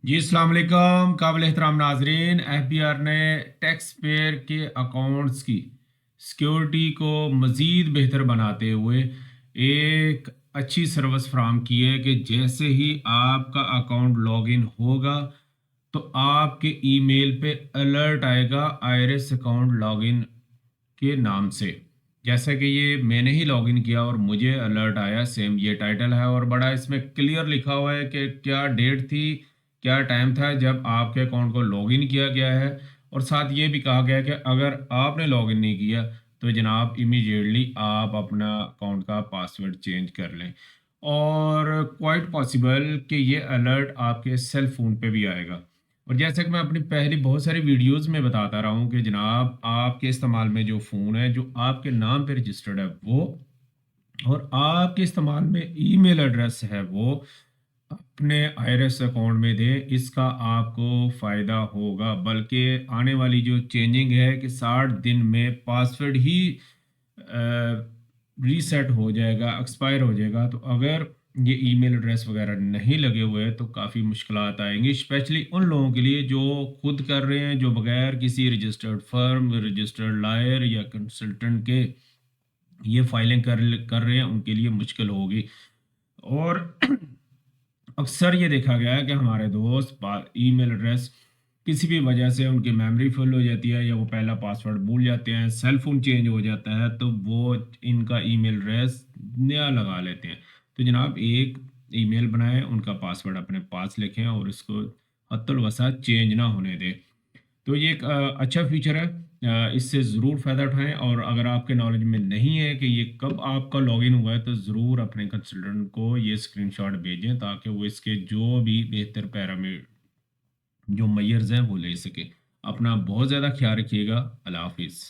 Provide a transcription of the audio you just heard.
जी अस्सलाम वालेकुम काबिल एहतराम नाजरीन। एफबीआर ने टैक्स पेयर के अकाउंट्स की सिक्योरिटी को मज़ीद बेहतर बनाते हुए एक अच्छी सर्विस फ्राहम की है कि जैसे ही आपका अकाउंट लॉगिन होगा तो आपके ईमेल पे अलर्ट आएगा आईआरएस अकाउंट लॉगिन के नाम से। जैसा कि ये मैंने ही लॉगिन किया और मुझे अलर्ट आया, सेम ये टाइटल है और बड़ा इसमें क्लियर लिखा हुआ है कि क्या डेट थी, क्या टाइम था जब आपके अकाउंट को लॉगिन किया गया है। और साथ ये भी कहा गया है कि अगर आपने लॉगिन नहीं किया तो जनाब इमीडिएटली आप अपना अकाउंट का पासवर्ड चेंज कर लें। और क्वाइट पॉसिबल कि ये अलर्ट आपके सेल फ़ोन पे भी आएगा। और जैसा कि मैं अपनी पहली बहुत सारी वीडियोस में बताता रहा हूँ कि जनाब आपके इस्तेमाल में जो फ़ोन है जो आपके नाम पे रजिस्टर्ड है वो, और आपके इस्तेमाल में ईमेल एड्रेस है वो, अपने आईआरएस अकाउंट में दें। इसका आपको फ़ायदा होगा। बल्कि आने वाली जो चेंजिंग है कि 60 दिन में पासवर्ड ही रीसेट हो जाएगा, एक्सपायर हो जाएगा। तो अगर ये ईमेल एड्रेस वगैरह नहीं लगे हुए हैं तो काफ़ी मुश्किलात आएंगी, स्पेशली उन लोगों के लिए जो खुद कर रहे हैं, जो बगैर किसी रजिस्टर्ड फर्म, रजिस्टर्ड लायर या कंसल्टेंट के ये फाइलिंग कर रहे हैं, उनके लिए मुश्किल होगी। और अक्सर ये देखा गया है कि हमारे दोस्त ईमेल एड्रेस किसी भी वजह से उनकी मेमोरी फुल हो जाती है या वो पहला पासवर्ड भूल जाते हैं, सेल फोन चेंज हो जाता है तो वो इनका ईमेल एड्रेस नया लगा लेते हैं। तो जनाब एक ईमेल बनाएं, उनका पासवर्ड अपने पास लिखें और इसको हत्तुल वसा चेंज ना होने दें। तो ये एक अच्छा फीचर है। इससे ज़रूर फ़ायदा उठाएं। और अगर आपके नॉलेज में नहीं है कि ये कब आपका लॉगिन हुआ है तो ज़रूर अपने कंसल्टेंट को ये स्क्रीनशॉट भेजें ताकि वो इसके जो भी बेहतर पैरामीटर जो मैयर्स हैं वो ले सके। अपना बहुत ज़्यादा ख्याल रखिएगा। अल्लाह हाफिज़।